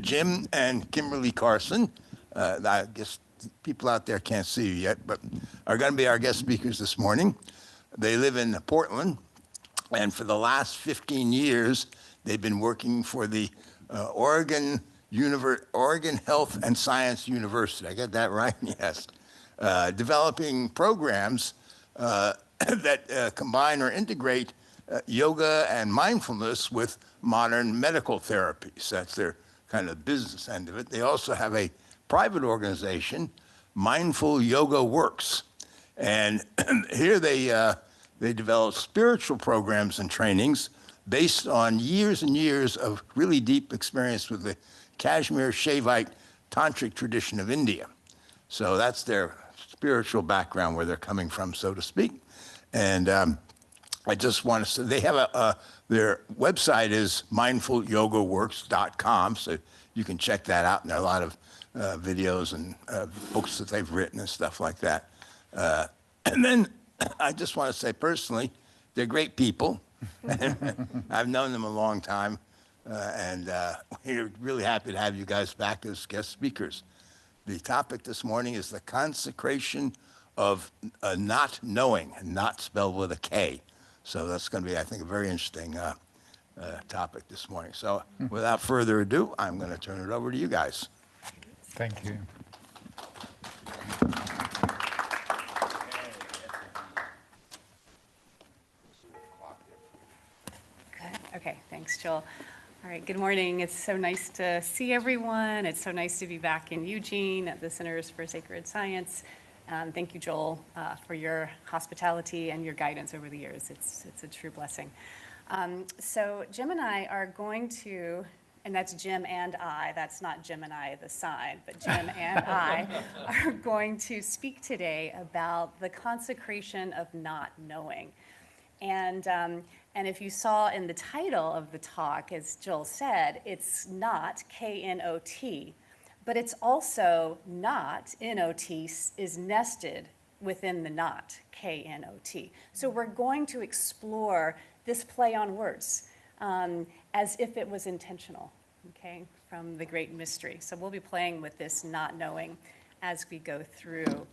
Jim and Kimberly Carson. I guess people out there can't see you yet, but are going to be our guest speakers this morning. They live in Portland, and for the last 15 years, they've been working for the Oregon Health and Science University. I got that right? Yes. Developing programs that combine or integrate yoga and mindfulness with modern medical therapies. That's their kind of business end of it. They also have a private organization, Mindful Yoga Works. And here they develop spiritual programs and trainings based on years and years of really deep experience with the Kashmir Shaivite tantric tradition of India. So that's their spiritual background, where they're coming from, so to speak. And I just want to say, they have their website is mindfulyogaworks.com, so you can check that out. And there are a lot of videos and books that they've written and stuff like that. And then I just want to say personally, they're great people. I've known them a long time, and we're really happy to have you guys back as guest speakers. The topic this morning is the consecration of not knowing, not spelled with a K. So that's going to be, I think, a very interesting topic this morning. So without further ado, I'm going to turn it over to you guys. Thank you. Good. Okay, thanks, Joel. All right, good morning. It's so nice to see everyone. It's so nice to be back in Eugene at the Centers for Sacred Science. Thank you, Joel, for your hospitality and your guidance over the years. It's a true blessing. So Jim and I are going to, and that's Jim and I, that's not Gemini, the sign, but Jim and I are going to speak today about the consecration of not knowing. And if you saw in the title of the talk, as Joel said, it's not, kNot. But it's also not, N-O-T, is nested within the not, kNot. So we're going to explore this play on words as if it was intentional, okay, from the great mystery. So we'll be playing with this not knowing as we go through.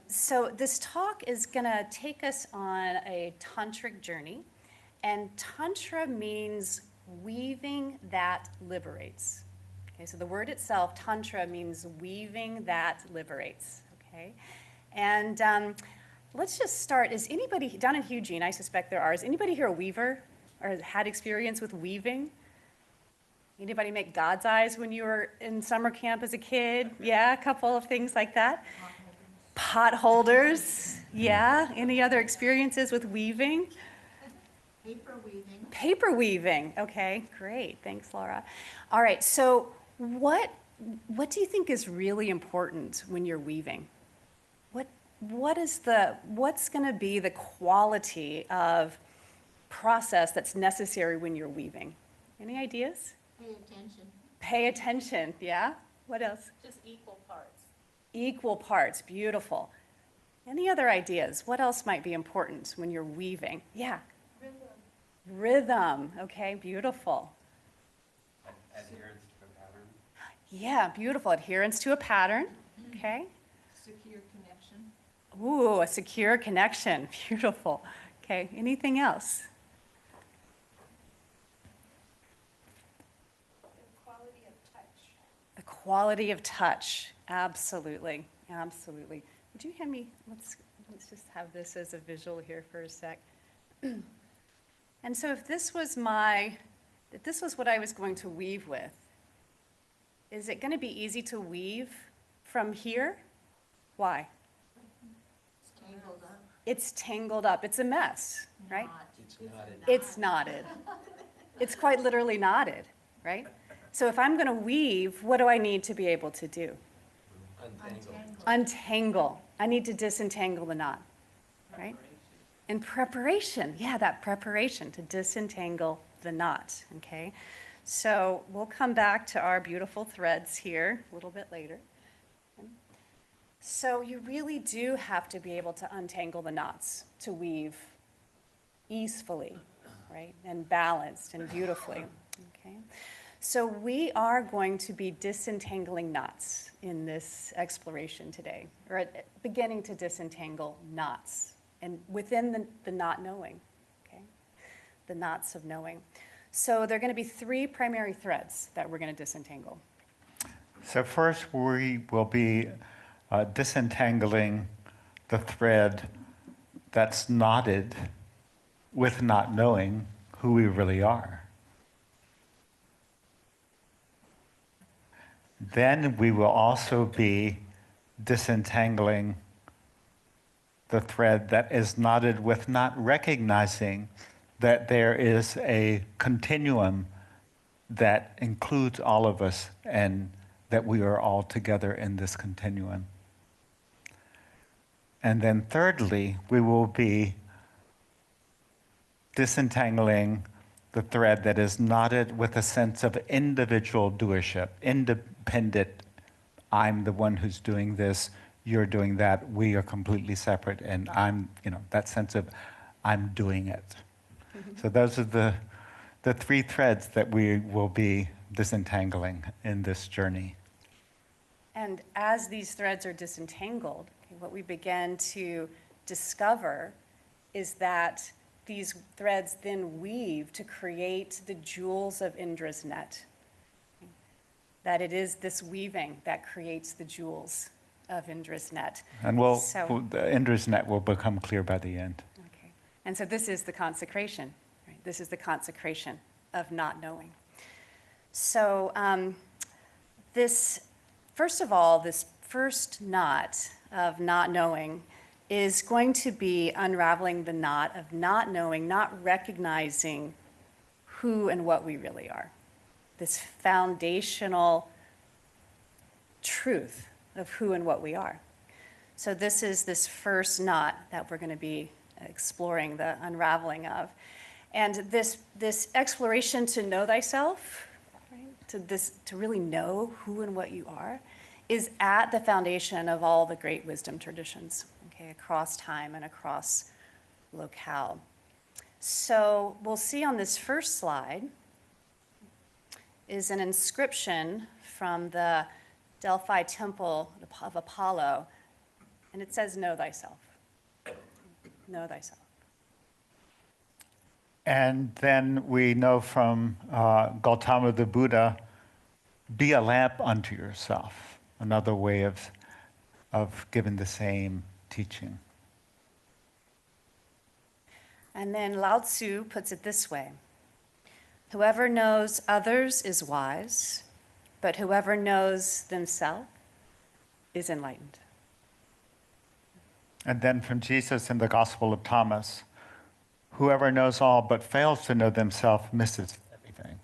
So this talk is going to take us on a tantric journey. And tantra means weaving that liberates. Okay, so the word itself, tantra, means weaving that liberates, okay? And let's just start. Is anybody, down in Eugene, I suspect there are, is anybody here a weaver or had experience with weaving? Anybody make God's eyes when you were in summer camp as a kid? Yeah, a couple of things like that. Pot holders, yeah. Any other experiences with weaving? Paper weaving. Paper weaving, okay, great, thanks, Laura. All right, so what do you think is really important when you're weaving? What's going to be the quality of process that's necessary when you're weaving? Any ideas? Pay attention. Pay attention, yeah? What else? Just equal parts. Equal parts, beautiful. Any other ideas? What else might be important when you're weaving? Yeah. Rhythm, okay, beautiful. Adherence to a pattern. Yeah, beautiful. Adherence to a pattern, okay. Secure connection. Ooh, a secure connection, beautiful. Okay, anything else? The quality of touch. The quality of touch, absolutely, absolutely. Would you hand me, let's just have this as a visual here for a sec. And so if this was what I was going to weave with, is it going to be easy to weave from here? Why? It's tangled up. It's tangled up. It's a mess, right? It's knotted. It's knotted. It's quite literally knotted, right? So if I'm going to weave, what do I need to be able to do? Untangle. I need to disentangle the knot, right? In preparation, yeah, that preparation to disentangle the knot, okay? So we'll come back to our beautiful threads here a little bit later. So you really do have to be able to untangle the knots to weave easefully, right? And balanced and beautifully, okay? So we are going to be disentangling knots in this exploration today, or beginning to disentangle knots, and within the not knowing, okay? The knots of knowing. So there are going to be three primary threads that we're going to disentangle. So first we will be disentangling the thread that's knotted with not knowing who we really are. Then we will also be disentangling the thread that is knotted with not recognizing that there is a continuum that includes all of us and that we are all together in this continuum. And then thirdly, we will be disentangling the thread that is knotted with a sense of individual doership, independent. I'm the one who's doing this, you're doing that, we are completely separate, and I'm, that sense of I'm doing it. So those are the three threads that we will be disentangling in this journey. And as these threads are disentangled, what we begin to discover is that these threads then weave to create the jewels of Indra's net. That it is this weaving that creates the jewels of Indra's net. And the Indra's net will become clear by the end. Okay. And so this is the consecration. Right? This is the consecration of not knowing. So first of all, this first knot of not knowing is going to be unraveling the knot of not knowing, not recognizing who and what we really are. This foundational truth of who and what we are. So this is this first knot that we're going to be exploring the unraveling of. And this exploration to know thyself, right, to really know who and what you are, is at the foundation of all the great wisdom traditions, okay, across time and across locale. So we'll see on this first slide is an inscription from the Delphi Temple of Apollo, and it says, know thyself. Know thyself. And then we know from Gautama the Buddha, be a lamp unto yourself. Another way of giving the same teaching. And then Lao Tzu puts it this way: whoever knows others is wise, but whoever knows themselves is enlightened. And then from Jesus in the Gospel of Thomas, whoever knows all but fails to know themselves misses everything.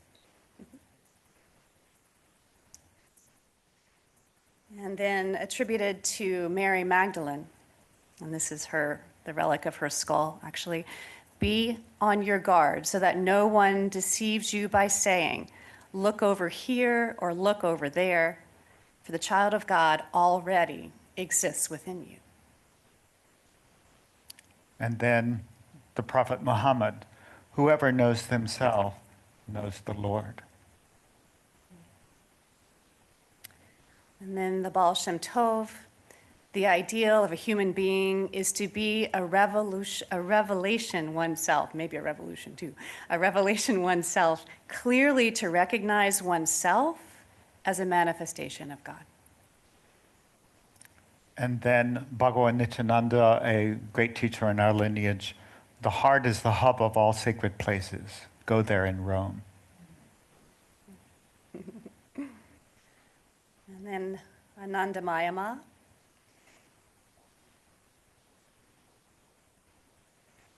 And then attributed to Mary Magdalene, and this is the relic of her skull, actually. Be on your guard so that no one deceives you by saying, look over here or look over there, for the child of God already exists within you. And then the Prophet Muhammad, whoever knows themselves knows the Lord. And then the Baal Shem Tov, the ideal of a human being is to be a revelation oneself, maybe a revolution too, a revelation oneself, clearly to recognize oneself as a manifestation of God. And then Bhagavan Nityananda, a great teacher in our lineage, the heart is the hub of all sacred places. Go there in Rome. And then Anandamayama.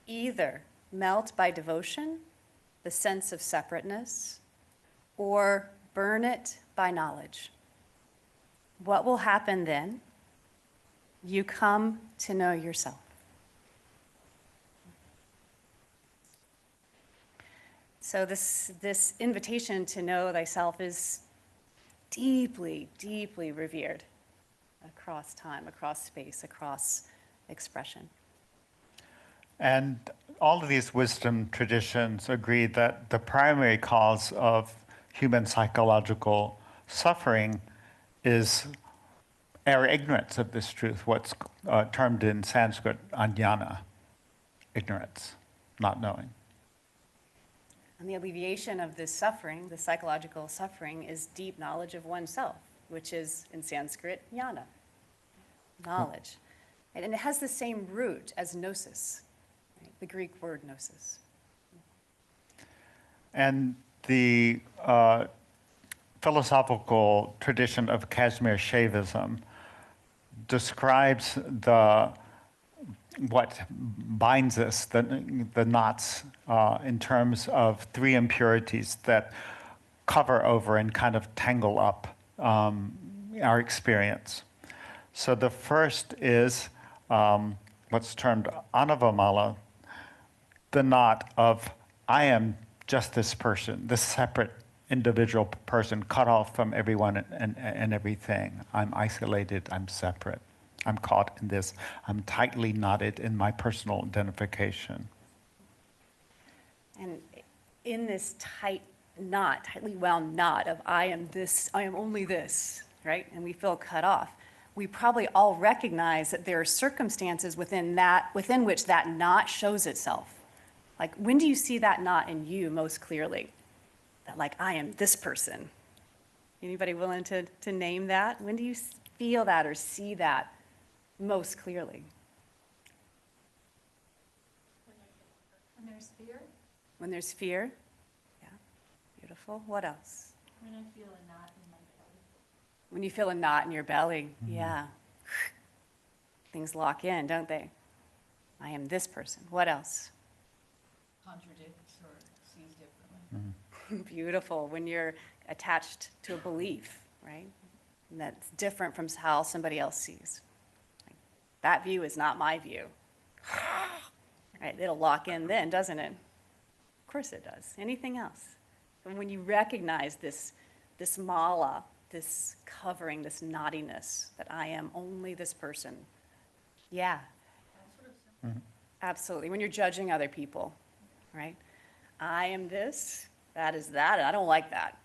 Either melt by devotion, the sense of separateness, or burn it by knowledge. What will happen then? You come to know yourself. So this invitation to know thyself is deeply, deeply revered across time, across space, across expression. And all of these wisdom traditions agree that the primary cause of human psychological suffering is our ignorance of this truth, what's termed in Sanskrit ajnana, ignorance, not knowing. And the alleviation of this suffering, the psychological suffering, is deep knowledge of oneself, which is in Sanskrit jnana, knowledge. And it has the same root as gnosis, right? The Greek word gnosis. And the philosophical tradition of Kashmir Shaivism describes what binds us, the knots, in terms of three impurities that cover over and kind of tangle up our experience. So the first is what's termed anavamala, the knot of I am just this person, this separate individual person cut off from everyone and everything. I'm isolated, I'm separate. I'm caught in this. I'm tightly knotted in my personal identification. And in this tight knot, tightly wound knot of I am this, I am only this, right? And we feel cut off. We probably all recognize that there are circumstances within which that knot shows itself. Like, when do you see that knot in you most clearly? That, like, I am this person. Anybody willing to name that? When do you feel that or see that most clearly? When there's fear, When there's fear? Yeah, beautiful. What else? when I feel a knot in my belly. When you feel a knot in your belly, yeah. Things lock in, don't they? I am this person. What else? Contradicts or sees differently. Beautiful. When you're attached to a belief, right? And that's different from how somebody else sees. Like, that view is not my view. Right? It'll lock in then, doesn't it? Of course it does. Anything else? And when you recognize this mala, this covering, this knottiness, that I am only this person. Yeah. Absolutely. When you're judging other people, right? I am this, that is that, and I don't like that.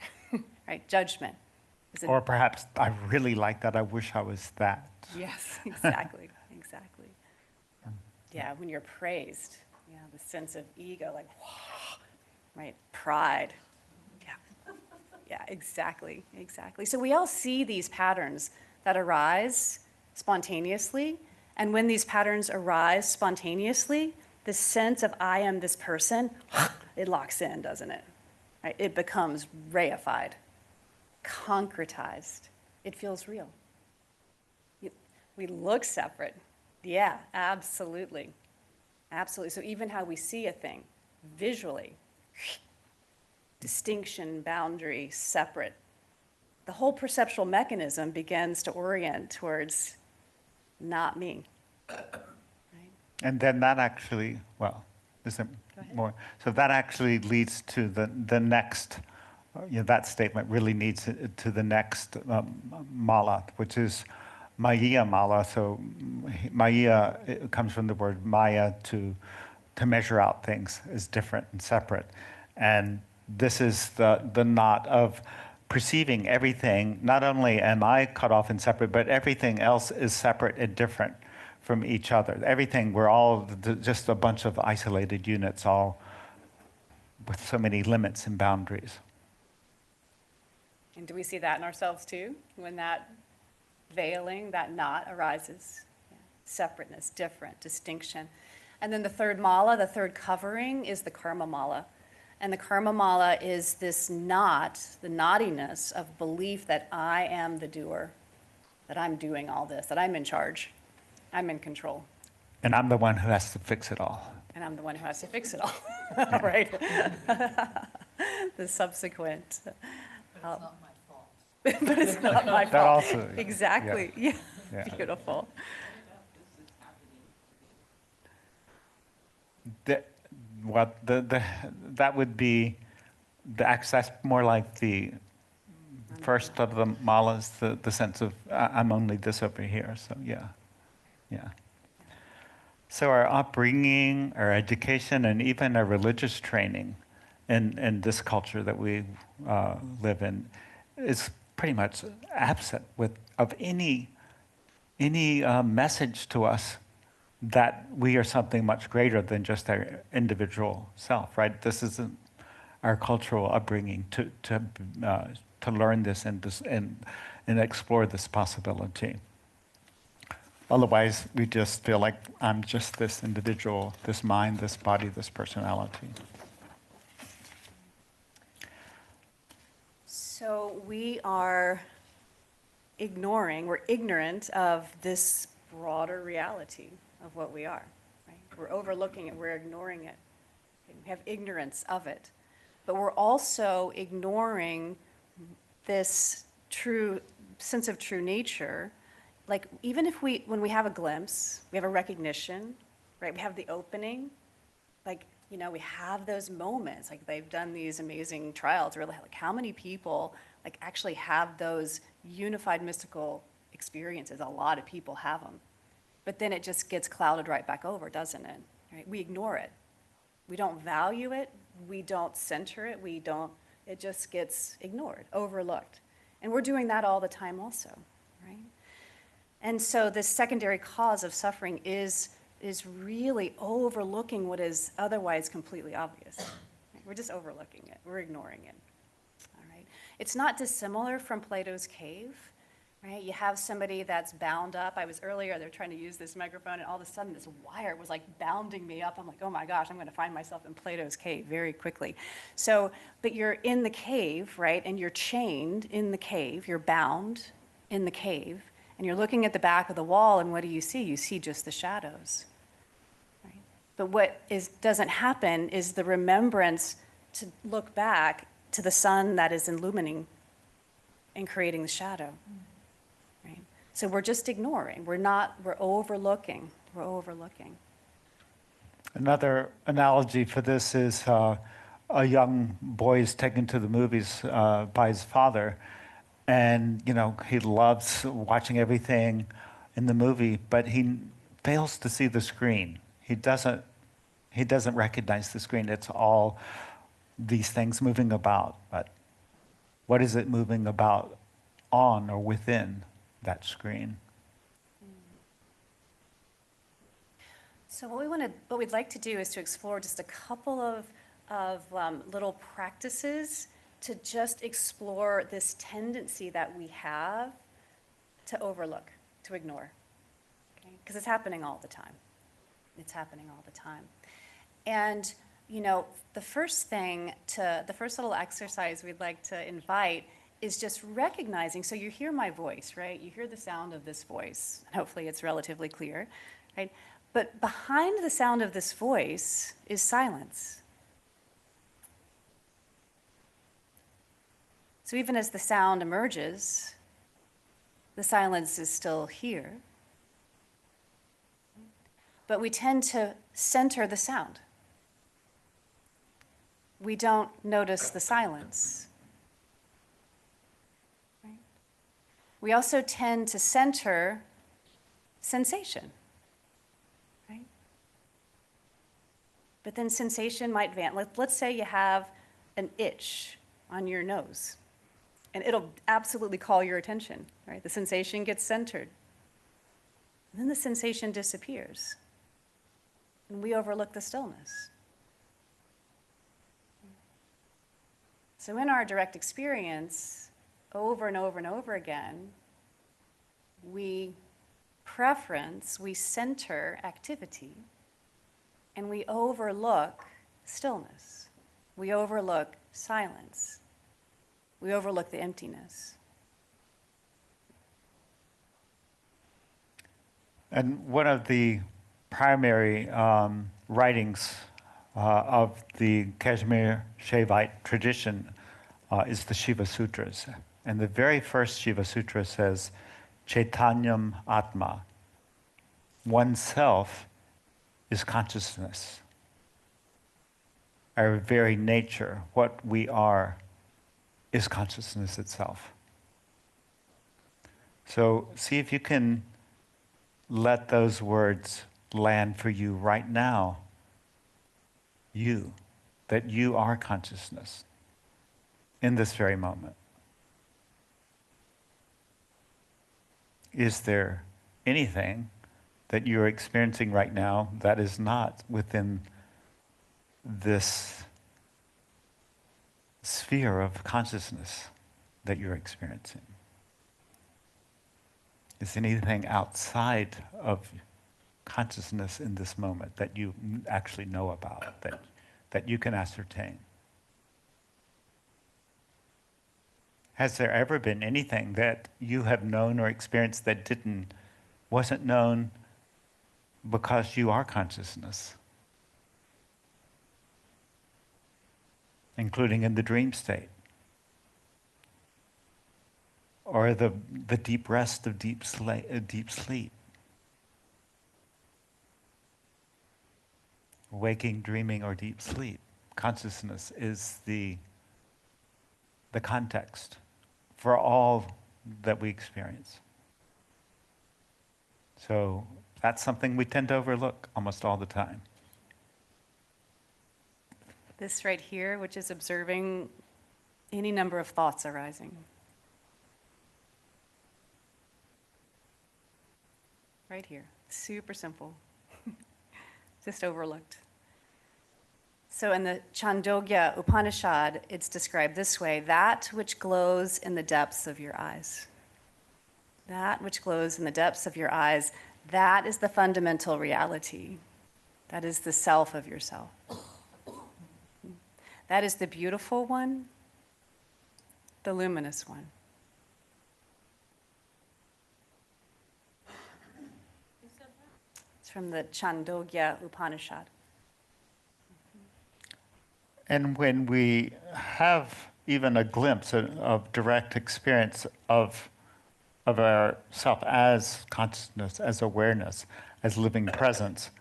Right? Judgment. Is it- Or perhaps I really like that, I wish I was that. Yes, exactly, exactly. Yeah, when you're praised, yeah, the sense of ego, like, right, pride. Yeah, exactly, exactly. So we all see these patterns that arise spontaneously, and when these patterns arise spontaneously, the sense of I am this person, it locks in, doesn't it? Right? It becomes reified, concretized. It feels real. We look separate. Yeah, absolutely. Absolutely. So even how we see a thing visually, distinction, boundary, separate. The whole perceptual mechanism begins to orient towards not me. Right? And then that actually, well, is there ahead. more? So that actually leads to the next, that statement really leads to the next mala, which is Maya mala. So Maya, it comes from the word Maya, to measure out things as different and separate. And this is the knot of perceiving everything. Not only am I cut off and separate, but everything else is separate and different from each other. Everything, we're all just a bunch of isolated units, all with so many limits and boundaries. And do we see that in ourselves too? When that veiling, that knot arises? Yeah. Separateness, different, distinction. And then the third mala, the third covering, is the karma mala. And the karma mala is this knot, the knottiness of belief that I am the doer, that I'm doing all this, that I'm in charge, I'm in control. And I'm the one who has to fix it all. And I'm the one who has to fix it all, right? The subsequent. But it's not my fault. But it's not my That fault. also, Exactly, yeah, Yeah. beautiful. That would be the access, more like the first of the malas, the sense of I'm only this over here. So yeah. So our upbringing, our education, and even our religious training in this culture that we live in is pretty much absent of any message to us that we are something much greater than just our individual self, right? This isn't our cultural upbringing to learn this and explore this possibility. Otherwise, we just feel like I'm just this individual, this mind, this body, this personality. So we are we're ignorant of this broader reality of what we are, right? We're overlooking it, we're ignoring it. We have ignorance of it. But we're also ignoring this true sense of true nature. Like, even if when we have a glimpse, we have a recognition, right? We have the opening, like, we have those moments, like they've done these amazing trials, really, like how many people like actually have those unified mystical experiences? A lot of people have them. But then it just gets clouded right back over, doesn't it? Right? We ignore it. We don't value it. We don't center it. It just gets ignored, overlooked. And we're doing that all the time also, right? And so this secondary cause of suffering is really overlooking what is otherwise completely obvious. We're just overlooking it. We're ignoring it. All right. It's not dissimilar from Plato's cave, right? You have somebody that's bound up. They're trying to use this microphone, and all of a sudden this wire was like bounding me up. I'm like, oh my gosh, I'm going to find myself in Plato's cave very quickly. So, but you're in the cave, right? And you're chained in the cave. You're bound in the cave. And you're looking at the back of the wall, and what do you see? You see just the shadows. Right? But what doesn't happen is the remembrance to look back to the sun that is illumining and creating the shadow. Right? So we're just ignoring. We're overlooking. We're overlooking. Another analogy for this is a young boy is taken to the movies by his father. And, he loves watching everything in the movie, but he fails to see the screen. He doesn't recognize the screen. It's all these things moving about. But what is it moving about on or within that screen? So what we'd like to do is to explore just a couple of little practices to just explore this tendency that we have to overlook, to ignore, okay? Because it's happening all the time. It's happening all the time. And, the first little exercise we'd like to invite is just recognizing, so you hear my voice, right? You hear the sound of this voice. Hopefully it's relatively clear, right? But behind the sound of this voice is silence. So even as the sound emerges, the silence is still here. But we tend to center the sound. We don't notice the silence. Right? We also tend to center sensation. Right? But then sensation might vanish. Let's say you have an itch on your nose. And it'll absolutely call your attention, right? The sensation gets centered. And then the sensation disappears. And we overlook the stillness. So in our direct experience, over and over and over again, we center activity, and we overlook stillness. We overlook silence. We overlook the emptiness. And one of the primary writings of the Kashmir Shaivite tradition is the Shiva Sutras. And the very first Shiva Sutra says, Chaitanyam Atma. Oneself is consciousness. Our very nature, what we are, is consciousness itself. So see if you can let those words land for you right now. You that you are consciousness in this very moment? Is there anything that you're experiencing right now that is not within this sphere of consciousness that you're experiencing? Is anything outside of consciousness in this moment that you actually know about, that you can ascertain? Has there ever been anything that you have known or experienced that wasn't known because you are consciousness? Including in the dream state. Or the deep rest of deep sleep. Waking, dreaming, or deep sleep. Consciousness is the context for all that we experience. So that's something we tend to overlook almost all the time. This right here, which is observing any number of thoughts arising. Right here, super simple, just overlooked. So in the Chandogya Upanishad, it's described this way: that which glows in the depths of your eyes. That which glows in the depths of your eyes, that is the fundamental reality. That is the self of yourself. That is the beautiful one, the luminous one. It's from the Chandogya Upanishad. And when we have even a glimpse of direct experience of our self as consciousness, as awareness, as living presence,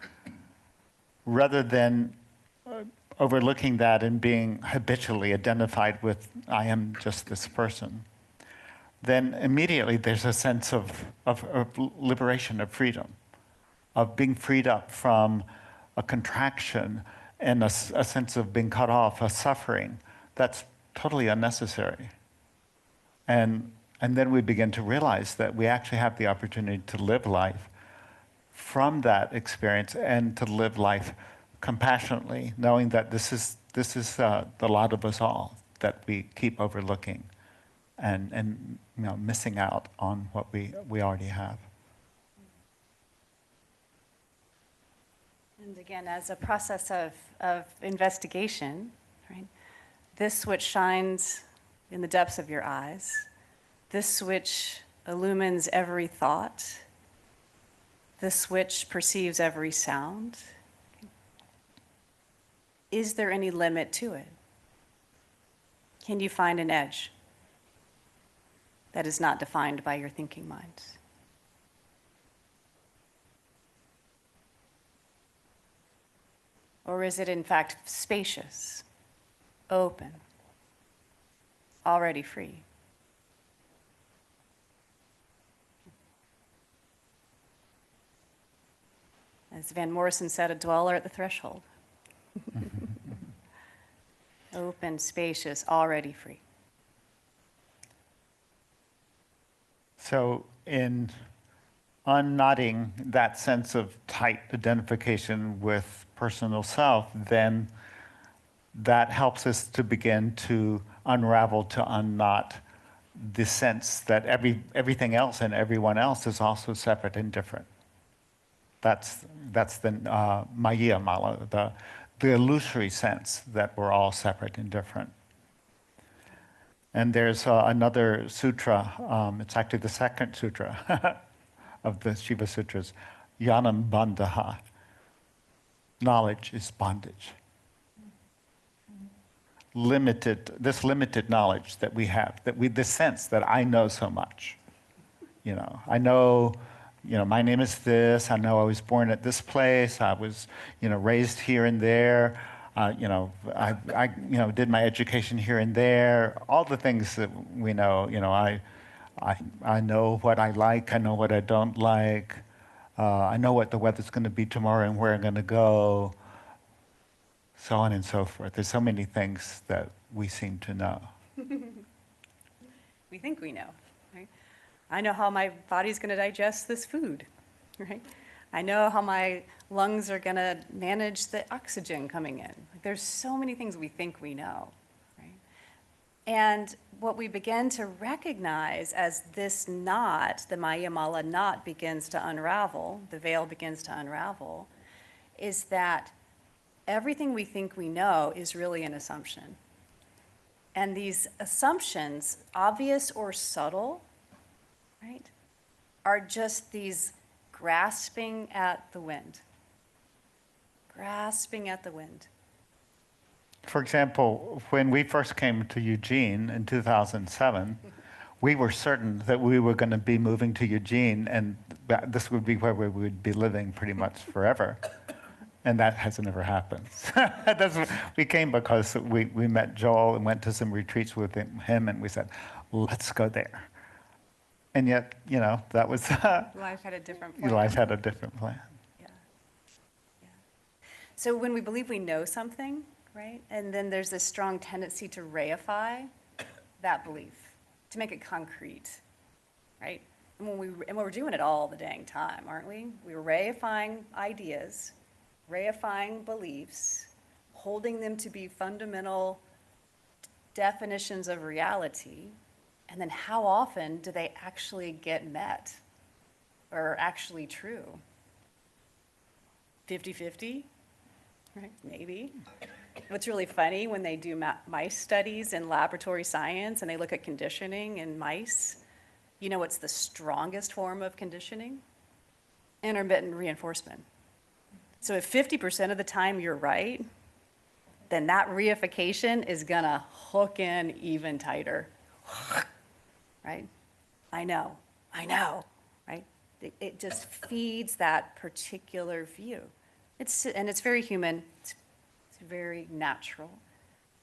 rather than overlooking that and being habitually identified with, I am just this person, then immediately there's a sense of liberation, of freedom, of being freed up from a contraction and a sense of being cut off, a suffering that's totally unnecessary. And then we begin to realize that we actually have the opportunity to live life from that experience and to live life compassionately, knowing that this is the lot of us all that we keep overlooking and missing out on what we already have. And again, as a process of investigation, right? This which shines in the depths of your eyes, this which illumines every thought, this which perceives every sound. Is there any limit to it? Can you find an edge that is not defined by your thinking mind? Or is it in fact spacious, open, already free? As Van Morrison said, a dweller at the threshold. Open, spacious, already free. So in unknotting that sense of tight identification with personal self, then that helps us to begin to unravel, to unknot the sense that everything else and everyone else is also separate and different. That's the Maya Mala, the illusory sense that we're all separate and different. And there's another sutra, it's actually the second sutra of the Shiva Sutras, Yanam Bandhaha. Knowledge is bondage. This limited knowledge that we have, this sense that I know so much. I know, my name is this, I know I was born at this place, I was, raised here and there, I did my education here and there, all the things that we know, I know what I like, I know what I don't like, I know what the weather's going to be tomorrow and where I'm going to go. so on and so forth. There's so many things that we seem to know. We think we know, right? I know how my body's going to digest this food, right? I know how my lungs are going to manage the oxygen coming in. Like, there's so many things we think we know, right? And what we begin to recognize as this knot, the Mayamala knot, begins to unravel, the veil begins to unravel, is that everything we think we know is really an assumption. And these assumptions, obvious or subtle, right, are just these grasping at the wind. Grasping at the wind. For example, when we first came to Eugene in 2007, we were certain that we were going to be moving to Eugene and that this would be where we would be living pretty much forever. And that has never happened. We came because we met Joel and went to some retreats with him, and we said, let's go there. And yet, that was Life had a different plan. life had a different plan. Yeah. Yeah. So when we believe we know something, right, and then there's this strong tendency to reify that belief, to make it concrete, right? And we're doing it all the dang time, aren't we? We're reifying ideas, reifying beliefs, holding them to be fundamental definitions of reality, and then how often do they actually get met or actually true? 50-50, right? Maybe. What's really funny when they do mice studies in laboratory science and they look at conditioning in mice, what's the strongest form of conditioning? Intermittent reinforcement. So if 50% of the time you're right, then that reification is gonna hook in even tighter, right? I know, right? It just feeds that particular view. It's very human, it's very natural,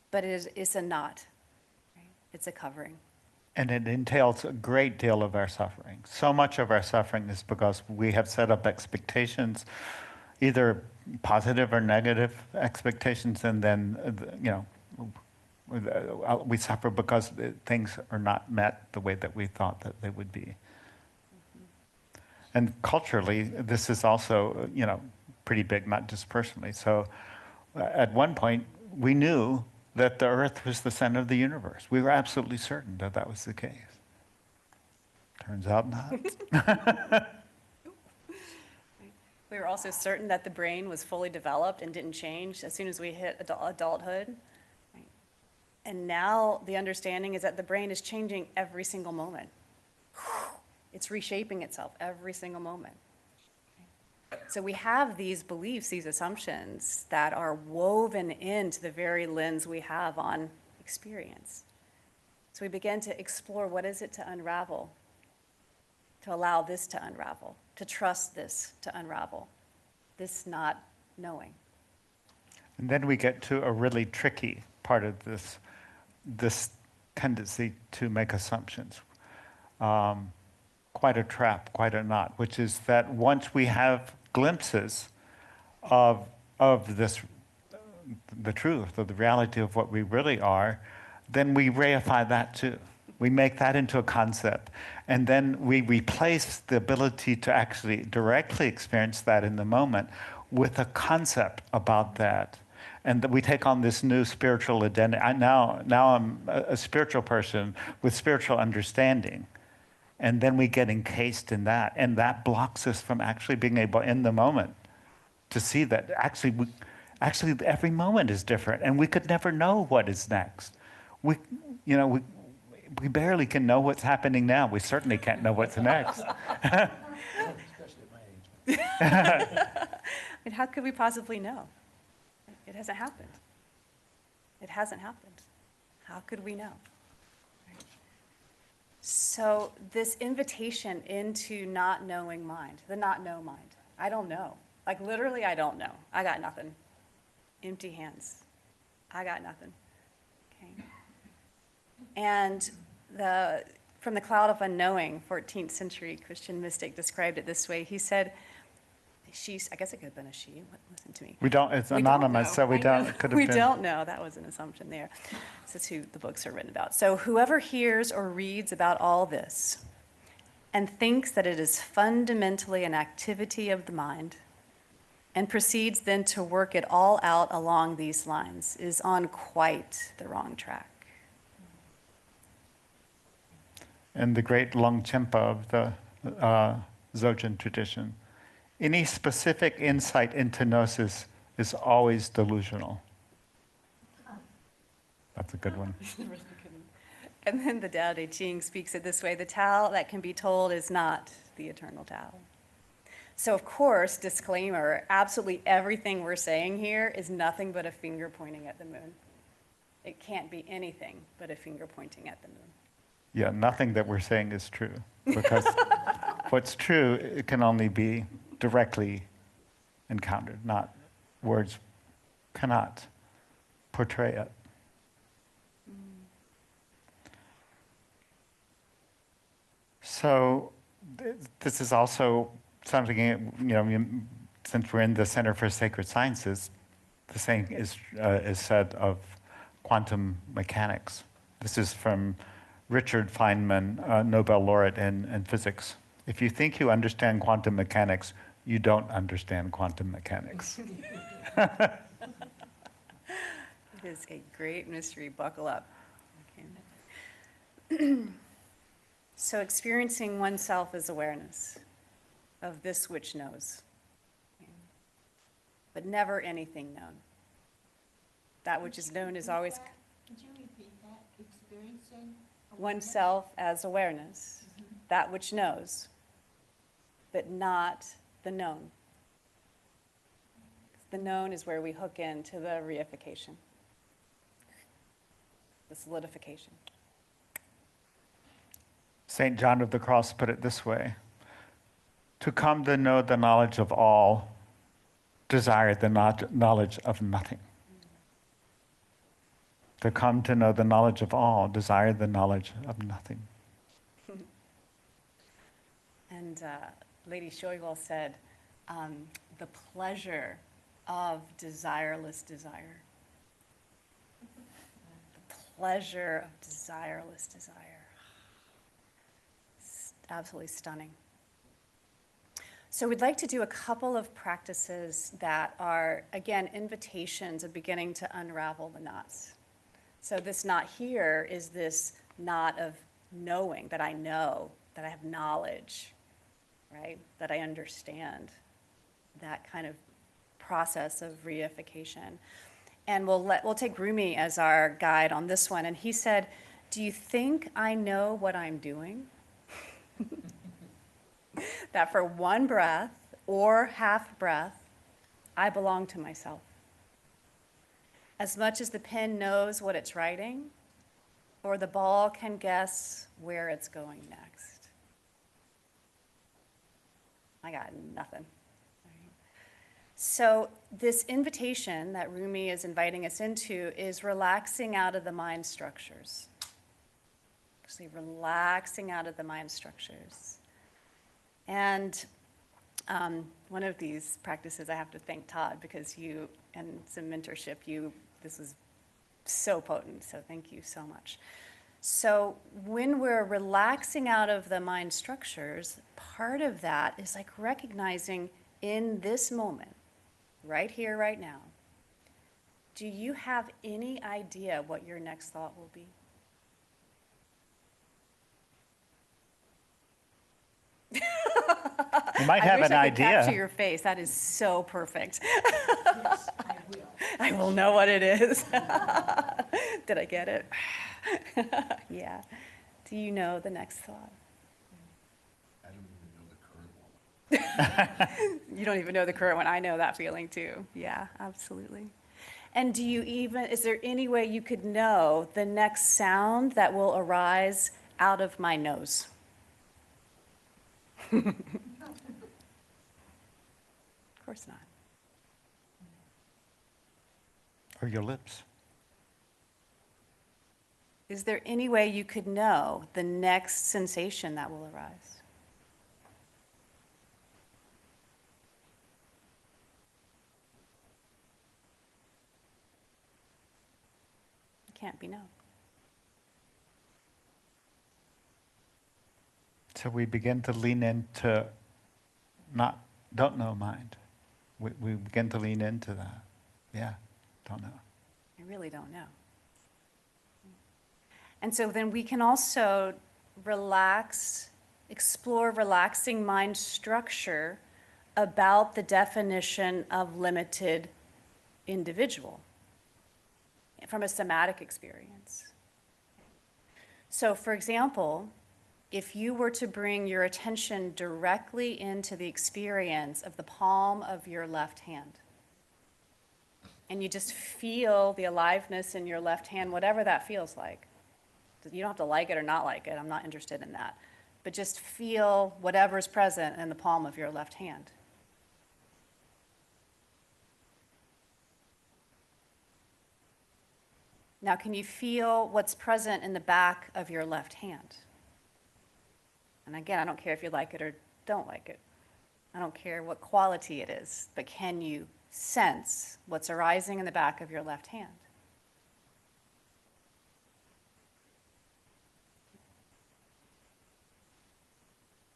but it's a knot, right? It's a covering. And it entails a great deal of our suffering. So much of our suffering is because we have set up expectations, either positive or negative expectations, and then, we suffer because things are not met the way that we thought that they would be. And culturally, this is also, pretty big, not just personally. So at one point, we knew that the earth was the center of the universe. We were absolutely certain that that was the case. Turns out not. We were also certain that the brain was fully developed and didn't change as soon as we hit adulthood. Right? And now the understanding is that the brain is changing every single moment. It's reshaping itself every single moment. So we have these beliefs, these assumptions that are woven into the very lens we have on experience. So we begin to explore, what is it to unravel, to allow this to unravel, to trust this to unravel, this not knowing. And then we get to a really tricky part of this tendency to make assumptions. Quite a trap, quite a knot, which is that once we have glimpses of this, the truth, of the reality of what we really are, then we reify that too. We make that into a concept, and then we replace the ability to actually directly experience that in the moment with a concept about that. And we take on this new spiritual identity. Now I'm a spiritual person with spiritual understanding. And then we get encased in that, and that blocks us from actually being able, in the moment, to see that actually every moment is different, and we could never know what is next. We barely can know what's happening now. We certainly can't know what's next. Especially at my age. And how could we possibly know? It hasn't happened. It hasn't happened. How could we know? So this invitation into not knowing mind, the not know mind. I don't know. Like literally, I don't know. I got nothing. Empty hands. I got nothing. Okay. And from the cloud of unknowing, 14th century Christian mystic described it this way. He said, I guess it could have been a she. Listen to me. We don't, it's We don't anonymous, know. so we I know. don't, could have We been. don't know. That was an assumption there. This is who the books are written about. So whoever hears or reads about all this and thinks that it is fundamentally an activity of the mind and proceeds then to work it all out along these lines is on quite the wrong track. In the great Longchenpa of the Dzogchen tradition, any specific insight into gnosis is always delusional. That's a good one. And then the Tao Te Ching speaks it this way: the Tao that can be told is not the eternal Tao. So of course, disclaimer, absolutely everything we're saying here is nothing but a finger pointing at the moon. It can't be anything but a finger pointing at the moon. Yeah, nothing that we're saying is true, because what's true, it can only be directly encountered, not words cannot portray it. So this is also something, since we're in the Center for Sacred Sciences, the same is said of quantum mechanics. This is from Richard Feynman, Nobel laureate in physics. If you think you understand quantum mechanics, you don't understand quantum mechanics. It is a great mystery. Buckle up. Okay. So experiencing oneself as awareness of this which knows, but never anything known. That which is known is always Could you repeat that? Experiencing oneself as awareness, that which knows, but not the known. The known is where we hook into the reification, the solidification. St. John of the Cross put it this way: to come to know the knowledge of all, desire the knowledge of nothing. To come to know the knowledge of all, desire the knowledge of nothing. And Lady Shoiwal said, the pleasure of desireless desire. The pleasure of desireless desire. It's absolutely stunning. So we'd like to do a couple of practices that are, again, invitations of beginning to unravel the knots. So this knot here is this knot of knowing, that I know, that I have knowledge, right? That I understand, that kind of process of reification. And we'll take Rumi as our guide on this one. And he said, do you think I know what I'm doing? That for one breath or half breath, I belong to myself. As much as the pen knows what it's writing, or the ball can guess where it's going next. I got nothing. So this invitation that Rumi is inviting us into is relaxing out of the mind structures. Actually relaxing out of the mind structures. And one of these practices, I have to thank Todd, because you, and some mentorship, this was so potent, so thank you so much. So when we're relaxing out of the mind structures, part of that is like recognizing in this moment, right here, right now, do you have any idea what your next thought will be? You might have an I wish I could capture idea. your face. That is so perfect. Yes, I will. I will know what it is. Did I get it? Yeah. Do you know the next thought? I don't even know the current one. You don't even know the current one. I know that feeling too. Yeah, absolutely. And is there any way you could know the next sound that will arise out of my nose? Of course not. Or your lips. Is there any way you could know the next sensation that will arise? can't be known. So we begin to lean into don't know mind. We begin to lean into that. Yeah, don't know. I really don't know. And so then we can also explore relaxing mind structure about the definition of limited individual from a somatic experience. So, for example, if you were to bring your attention directly into the experience of the palm of your left hand, and you just feel the aliveness in your left hand, whatever that feels like. You don't have to like it or not like it, I'm not interested in that. But just feel whatever's present in the palm of your left hand. Now, can you feel what's present in the back of your left hand? And again, I don't care if you like it or don't like it. I don't care what quality it is, but can you sense what's arising in the back of your left hand?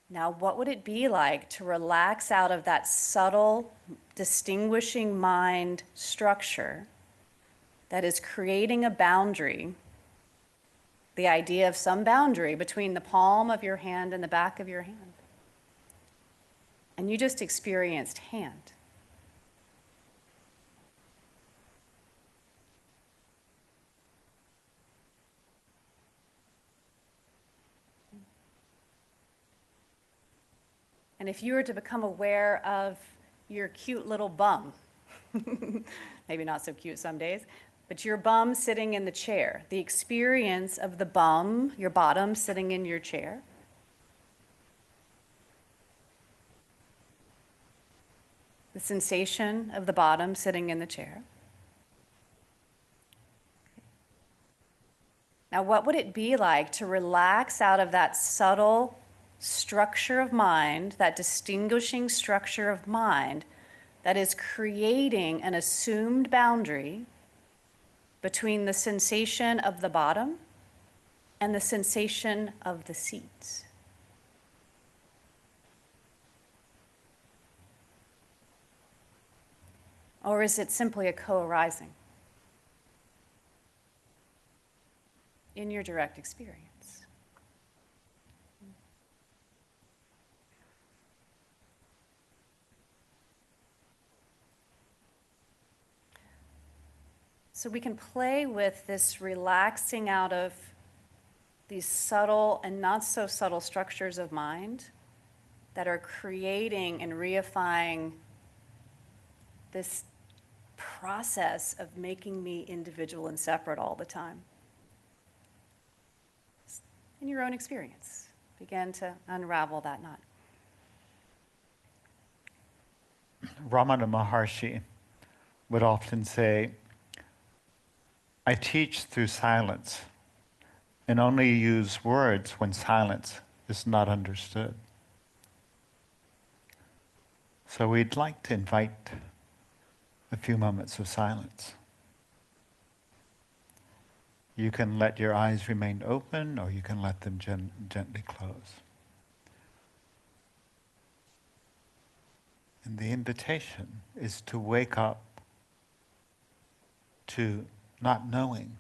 Now, what would it be like to relax out of that subtle, distinguishing mind structure that is creating a boundary, the idea of some boundary between the palm of your hand and the back of your hand? And you just experienced hand. And if you were to become aware of your cute little bum, maybe not so cute some days, but your bum sitting in the chair, the experience of the bum, your bottom sitting in your chair. The sensation of the bottom sitting in the chair. Now, what would it be like to relax out of that subtle structure of mind, that distinguishing structure of mind that is creating an assumed boundary between the sensation of the bottom and the sensation of the seat? Or is it simply a co-arising in your direct experience? So we can play with this relaxing out of these subtle and not so subtle structures of mind that are creating and reifying this process of making me individual and separate all the time. In your own experience, begin to unravel that knot. Ramana Maharshi would often say, I teach through silence and only use words when silence is not understood. So we'd like to invite a few moments of silence. You can let your eyes remain open, or you can let them gently close. And the invitation is to wake up to not knowing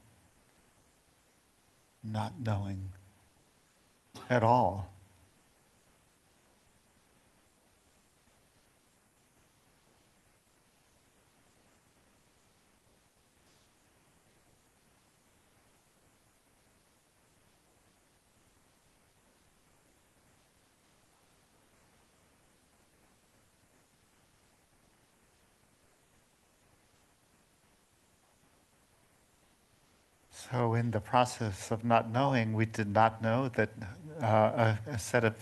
at all. So in the process of not knowing, we did not know that a set of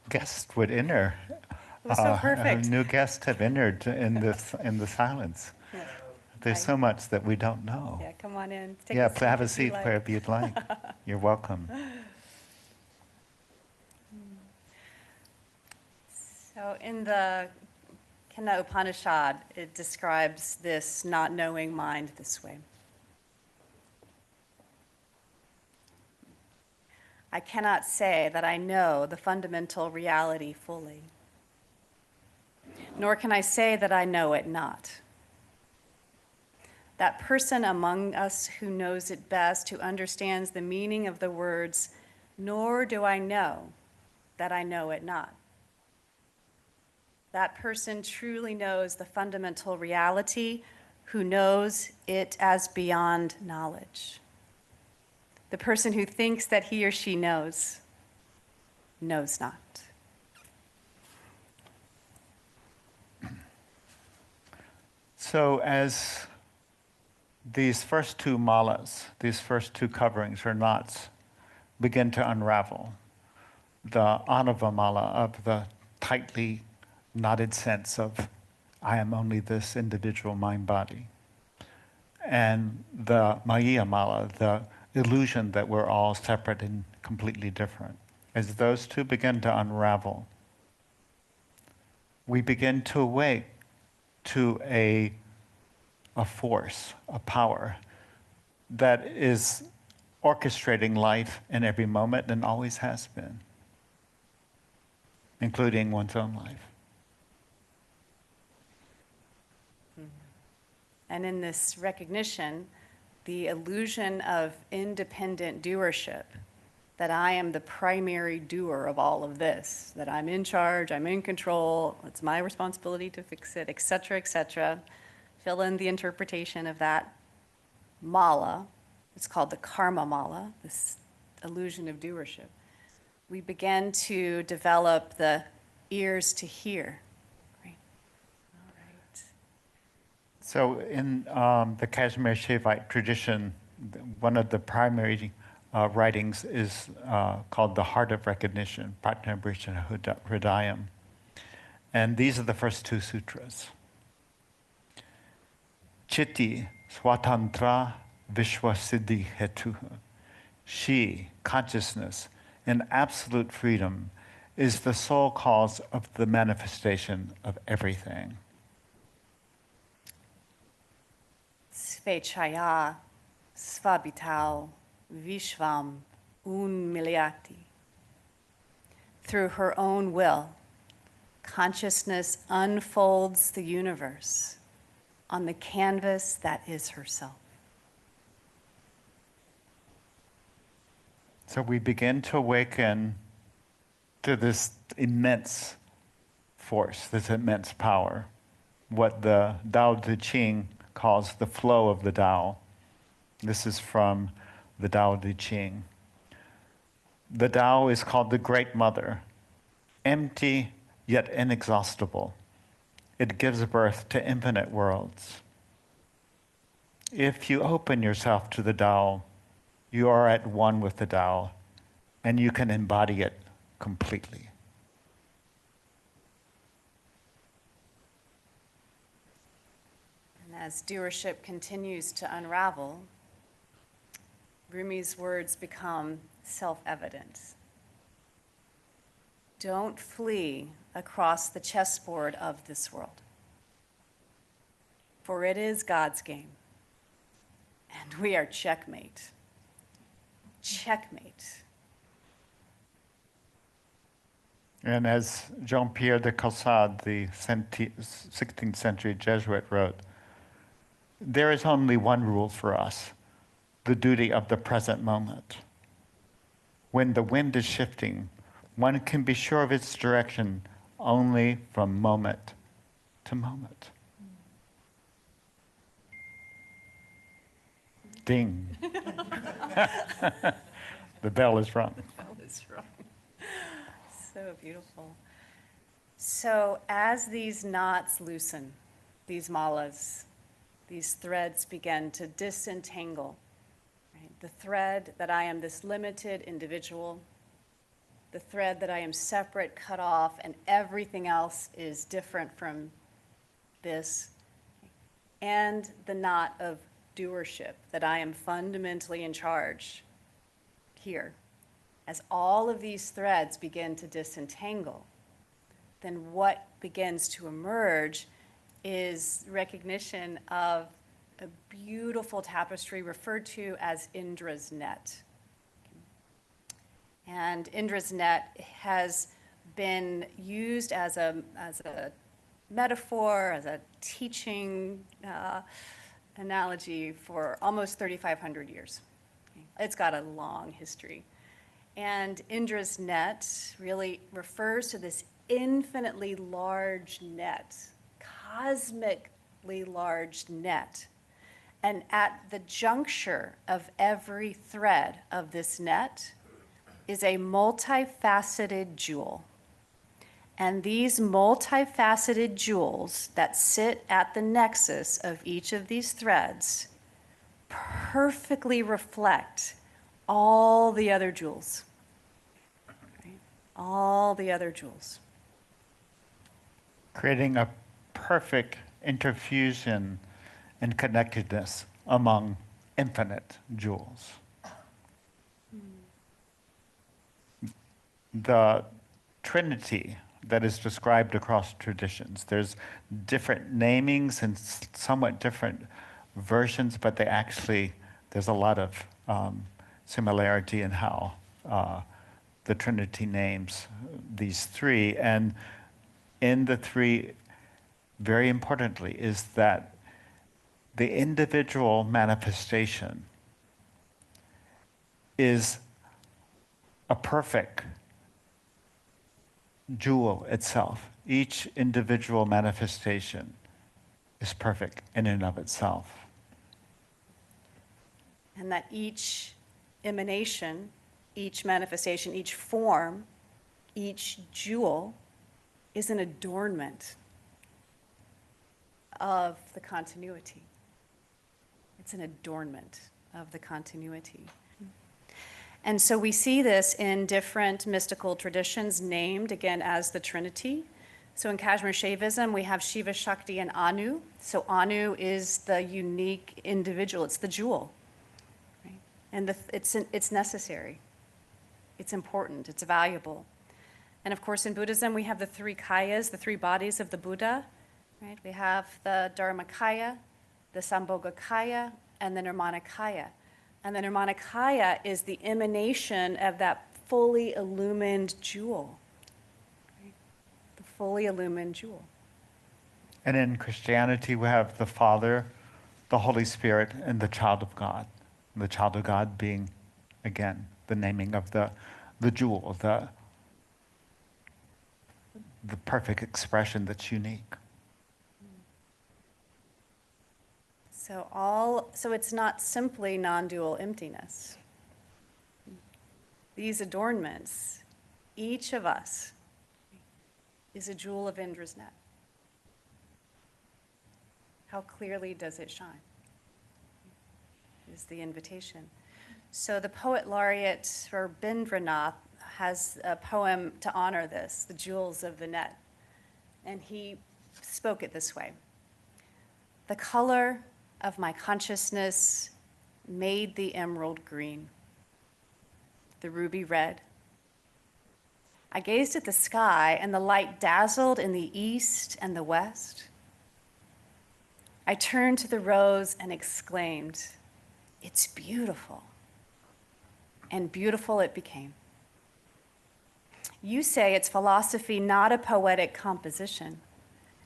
guests would enter. It was so perfect. A new guests have entered in the silence. Yeah. There's so much that we don't know. Yeah, come on in. Take Yeah, a seat have a if you seat like. wherever you'd like. You're welcome. So in the kNot Upanishad, it describes this not knowing mind this way. I cannot say that I know the fundamental reality fully. Nor can I say that I know it not. That person among us who knows it best, who understands the meaning of the words, nor do I know that I know it not. That person truly knows the fundamental reality, who knows it as beyond knowledge. The person who thinks that he or she knows not. So as these first two malas, these first two coverings or knots, begin to unravel, the anava mala of the tightly knotted sense of I am only this individual mind-body, and the maya mala, the illusion that we're all separate and completely different. As those two begin to unravel, we begin to awake to a force, a power that is orchestrating life in every moment and always has been, including one's own life. And in this recognition, the illusion of independent doership, that I am the primary doer of all of this, that I'm in charge, I'm in control, it's my responsibility to fix it, et cetera, et cetera. Fill in the interpretation of that mala. It's called the karma mala, this illusion of doership. We begin to develop the ears to hear. Right? All right. So in the Kashmir Shaivite tradition, one of the primary writings is called the Heart of Recognition, Pratnabhrisha Hridayam. And these are the first two sutras. Chitti swatantra vishwasiddhi hetu. She, consciousness, in absolute freedom, is the sole cause of the manifestation of everything. Svechaya svabitao vishvam unmilyati. Through her own will, consciousness unfolds the universe on the canvas that is herself. So we begin to awaken to this immense force, this immense power, what the Tao Te Ching calls the flow of the Tao. This is from the Tao Te Ching. The Tao is called the Great Mother, empty yet inexhaustible. It gives birth to infinite worlds. If you open yourself to the Tao, you are at one with the Tao, and you can embody it completely. And as doership continues to unravel, Rumi's words become self-evident. Don't flee across the chessboard of this world, for it is God's game, and we are checkmate. Checkmate. And as Jean-Pierre de Caussade, the 16th century Jesuit, wrote, there is only one rule for us, the duty of the present moment. When the wind is shifting, one can be sure of its direction only from moment to moment. Ding. The bell is rung. That was wrong. So beautiful. So as these knots loosen, these malas, these threads begin to disentangle. Right? The thread that I am this limited individual, the thread that I am separate, cut off, and everything else is different from this, and the knot of doership, that I am fundamentally in charge here. As all of these threads begin to disentangle, then what begins to emerge is recognition of a beautiful tapestry referred to as Indra's net. And Indra's net has been used as a metaphor, as a teaching analogy for almost 3,500 years. It's got a long history. And Indra's net really refers to this infinitely large net, cosmically large net. And at the juncture of every thread of this net is a multifaceted jewel. And these multifaceted jewels that sit at the nexus of each of these threads perfectly reflect all the other jewels. Right? All the other jewels. Creating a perfect interfusion and connectedness among infinite jewels. The Trinity that is described across traditions, there's different namings and somewhat different versions, but they actually, there's a lot of similarity in how the Trinity names these three. And in the three, very importantly, is that the individual manifestation is a perfect jewel itself. Each individual manifestation is perfect in and of itself. And that each emanation, each manifestation, each form, each jewel is an adornment of the continuity. It's an adornment of the continuity. And so we see this in different mystical traditions named, again, as the Trinity. So in Kashmir Shaivism, we have Shiva, Shakti, and Anu. So Anu is the unique individual. It's the jewel. Right? And it's necessary. It's important. It's valuable. And of course, in Buddhism, we have the three kayas, the three bodies of the Buddha. Right? We have the Dharmakaya, the Sambhogakaya, and the Nirmanakaya. And the Nirmanakaya is the emanation of that fully illumined jewel. Right? The fully illumined jewel. And in Christianity, we have the Father, the Holy Spirit, and the child of God. And the child of God being, again, the naming of the jewel, the perfect expression that's unique. So it's not simply non-dual emptiness. These adornments, each of us is a jewel of Indra's net. How clearly does it shine? Is the invitation. So the poet laureate Rabindranath has a poem to honor this, the jewels of the net. And he spoke it this way. The color of my consciousness made the emerald green, the ruby red. I gazed at the sky, and the light dazzled in the east and the west. I turned to the rose and exclaimed, "It's beautiful." And beautiful it became. You say it's philosophy, not a poetic composition.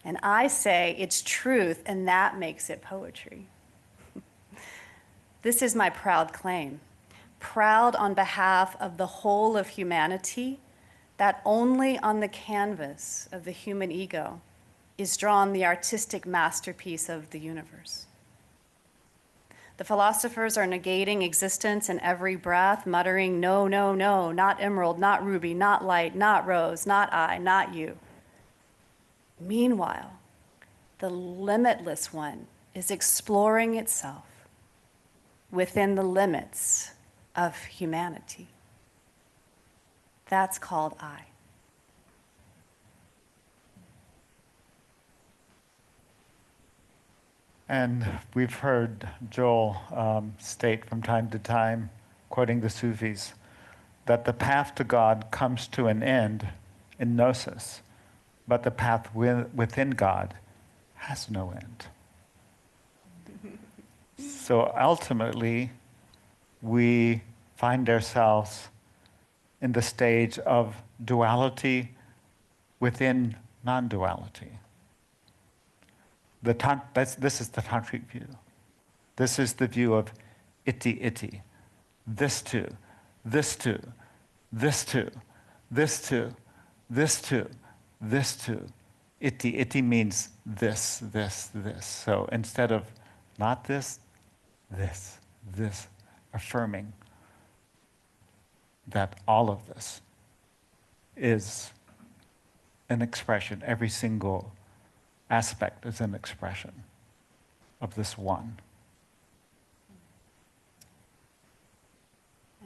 And I say it's truth, and that makes it poetry. This is my proud claim, proud on behalf of the whole of humanity, that only on the canvas of the human ego is drawn the artistic masterpiece of the universe. The philosophers are negating existence in every breath, muttering, no, no, no, not emerald, not ruby, not light, not rose, not I, not you. Meanwhile, the limitless one is exploring itself within the limits of humanity. That's called I. And we've heard Joel state from time to time, quoting the Sufis, that the path to God comes to an end in gnosis, but the path within God has no end. So ultimately, we find ourselves in the stage of duality within non-duality. This is the tantric view. This is the view of iti, this too, this too, this too, this too, this too, this too. Iti means this. So instead of not this, this, affirming that all of this is an expression, every single aspect is an expression of this one.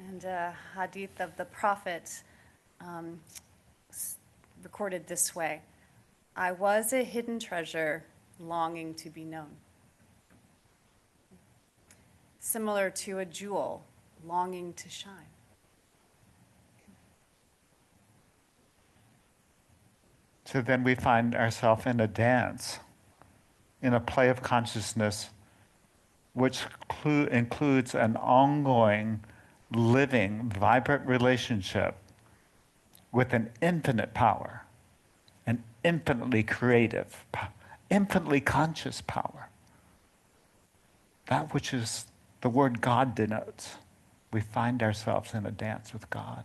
And a hadith of the Prophet recorded this way: I was a hidden treasure longing to be known. Similar to a jewel longing to shine. So then we find ourselves in a dance, in a play of consciousness, which includes an ongoing, living, vibrant relationship with an infinite power, an infinitely creative, infinitely conscious power. That which is the word God denotes. We find ourselves in a dance with God.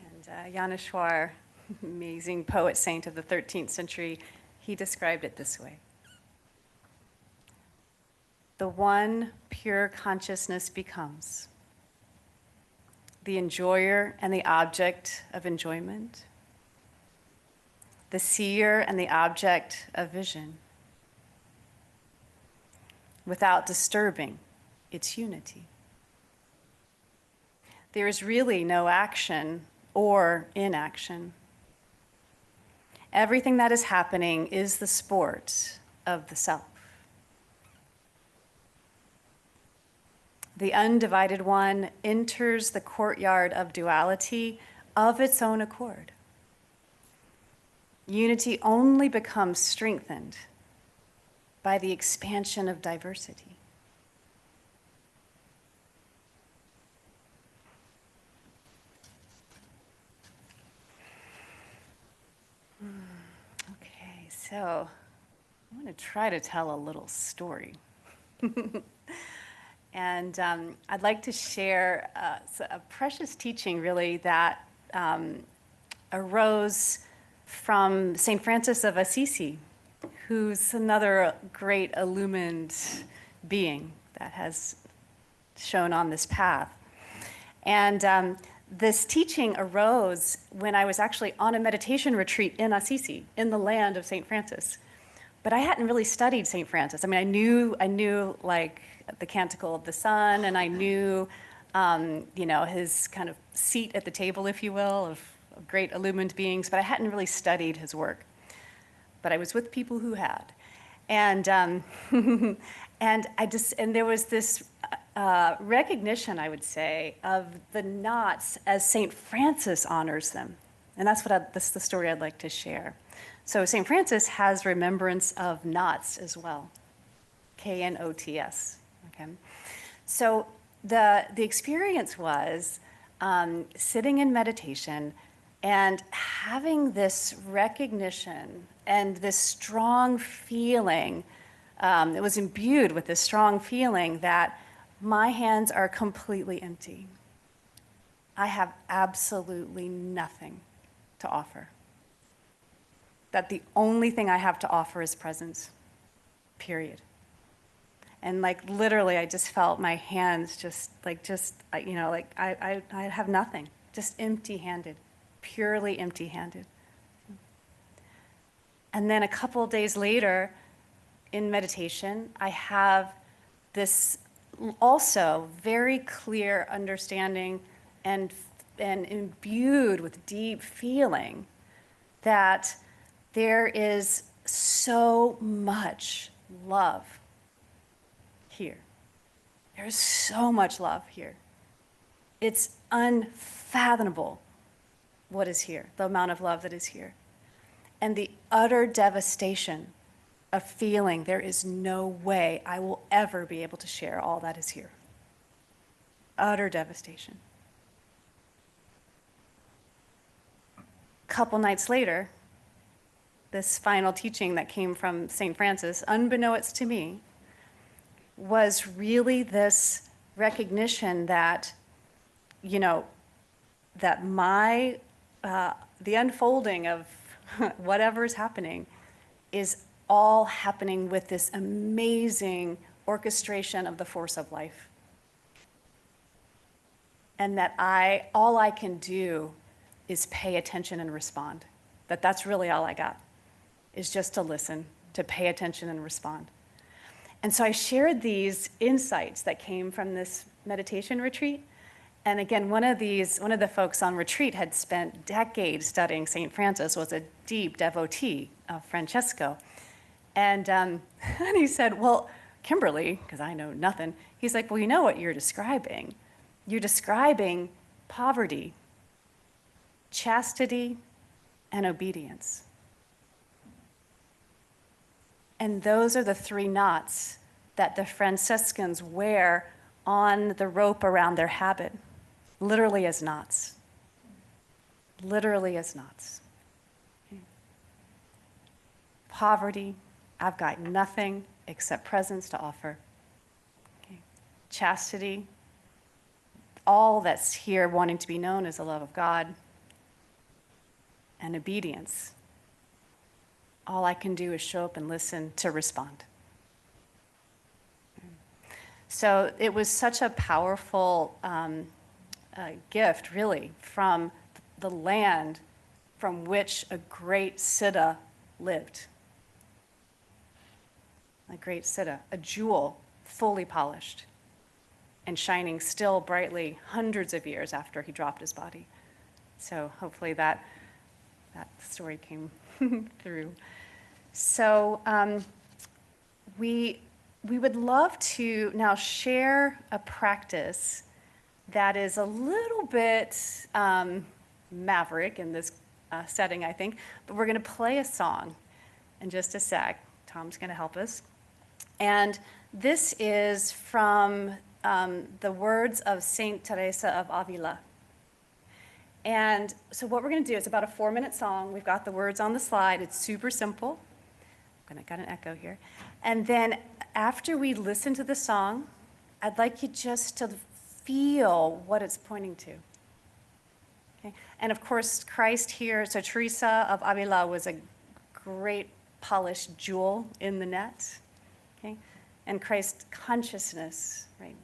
And Yaneshwar, amazing poet saint of the 13th century, he described it this way: the one pure consciousness becomes the enjoyer and the object of enjoyment, the seer and the object of vision, without disturbing its unity. There is really no action or inaction. Everything that is happening is the sport of the self. The undivided one enters the courtyard of duality of its own accord. Unity only becomes strengthened by the expansion of diversity. Okay, so I want to try to tell a little story. And I'd like to share a precious teaching, really, that arose from St. Francis of Assisi, who's another great illumined being that has shown on this path. And this teaching arose when I was actually on a meditation retreat in Assisi, in the land of St. Francis. But I hadn't really studied St. Francis. I mean, I knew like the Canticle of the Sun, and I knew, his kind of seat at the table, if you will, of great illumined beings, but I hadn't really studied his work. But I was with people who had. And, and there was this recognition, I would say, of the knots as St. Francis honors them. And that's the story I'd like to share. So St. Francis has remembrance of knots as well, kNots. Okay, so the experience was sitting in meditation and having this recognition and this strong feeling. It was imbued with this strong feeling that my hands are completely empty. I have absolutely nothing to offer. That the only thing I have to offer is presence, period. And like literally, I just felt my hands I have nothing, just empty-handed, purely empty-handed. And then a couple of days later, in meditation, I have this also very clear understanding and imbued with deep feeling that there is so much love here. There's so much love here. It's unfathomable what is here, the amount of love that is here. And the utter devastation of feeling there is no way I will ever be able to share all that is here. utter devastation. A couple nights later, this final teaching that came from St. Francis, unbeknownst to me, was really this recognition that, you know, that the unfolding of whatever's happening is all happening with this amazing orchestration of the force of life. And that all I can do is pay attention and respond. That's really all I got, is just to listen, to pay attention and respond. And so I shared these insights that came from this meditation retreat. And again, one of the folks on retreat had spent decades studying St. Francis, was a deep devotee of Francesco. And he said, well, Kimberly, because I know nothing, he's like, well, you know what you're describing? You're describing poverty, chastity, and obedience. And those are the three knots that the Franciscans wear on the rope around their habit, literally as knots. Literally as knots. Poverty, I've got nothing except presents to offer. Okay. Chastity, all that's here wanting to be known is the love of God. And obedience, all I can do is show up and listen to respond. So it was such a powerful gift, really, from the land from which a great Siddha lived. A great Siddha, a jewel fully polished and shining still brightly hundreds of years after he dropped his body. So hopefully that story came through. So we would love to now share a practice that is a little bit maverick in this setting, I think, but we're going to play a song in just a sec. Tom's going to help us. And this is from the words of Saint Teresa of Avila. And so what we're going to do is about a 4-minute song. We've got the words on the slide. It's super simple. I got an echo here. And then after we listen to the song, I'd like you just to feel what it's pointing to. Okay? And of course, Christ here, so Teresa of Avila was a great polished jewel in the net. Okay? And Christ consciousness, right?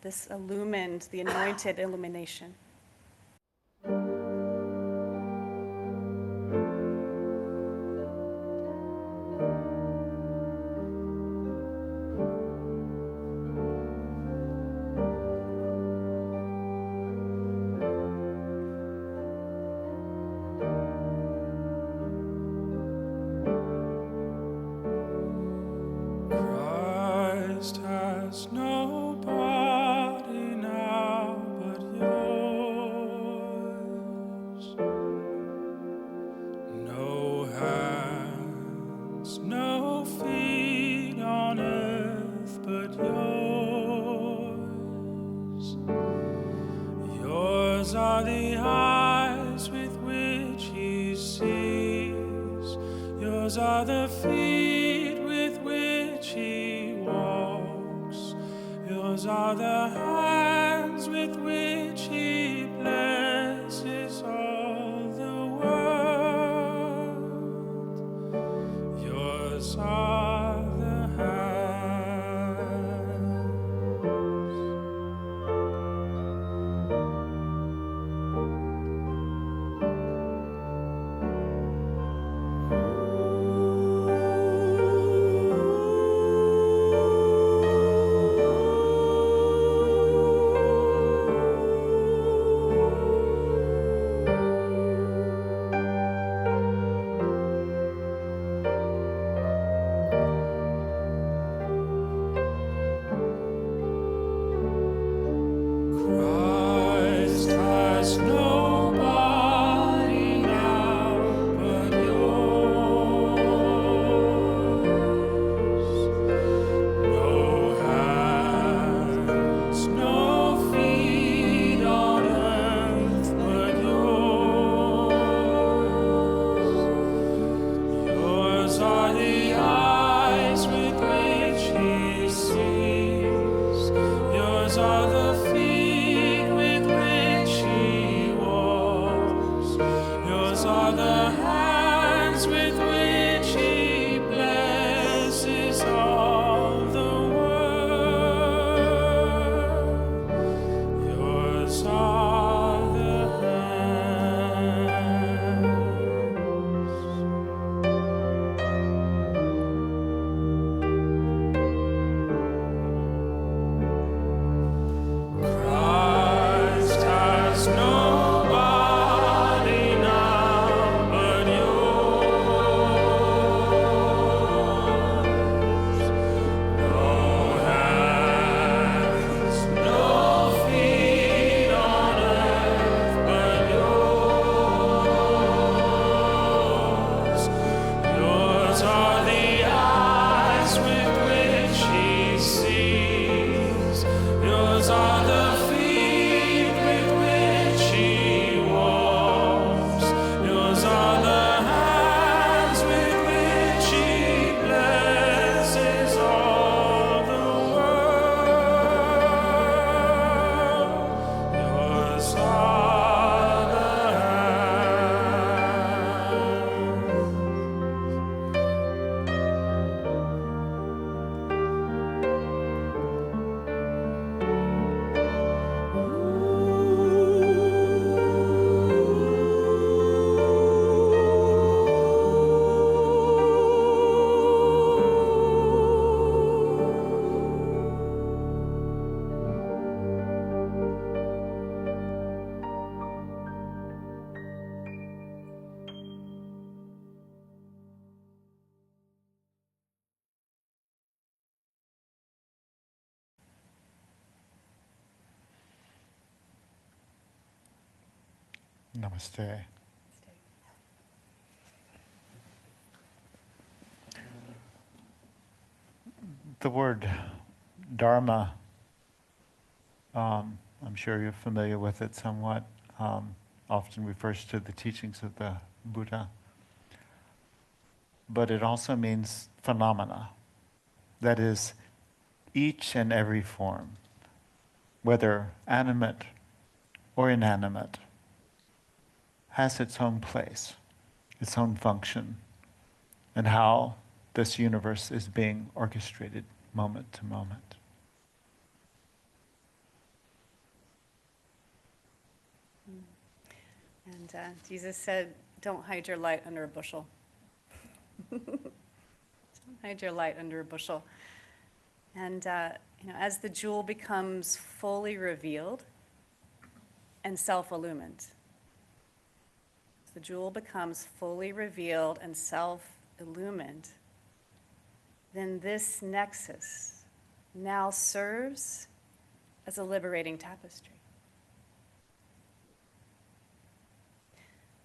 This illumined, the anointed illumination. Christ has no body now but yours, no hands, no feet on earth but yours. Yours are the eyes with which he sees, yours are the feet with which he walks, yours are the hands with which he blesses all the world. Yours are the hands. Namaste. The word Dharma, I'm sure you're familiar with it somewhat, often refers to the teachings of the Buddha. But it also means phenomena. That is, each and every form, whether animate or inanimate, has its own place, its own function, and how this universe is being orchestrated moment to moment. And Jesus said, don't hide your light under a bushel. Don't hide your light under a bushel. And as the jewel becomes fully revealed and self-illumined, the jewel becomes fully revealed and self-illumined, then this nexus now serves as a liberating tapestry.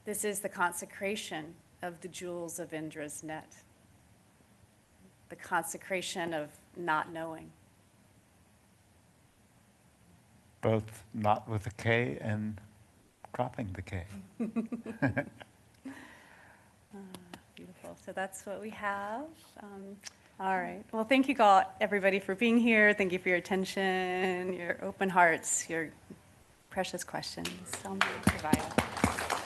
This is the consecration of the jewels of Indra's net, the consecration of not knowing. Both not with a K and dropping the K. Beautiful. So that's what we have. All right. Well, thank you all, everybody, for being here. Thank you for your attention, your open hearts, your precious questions. I'll provide.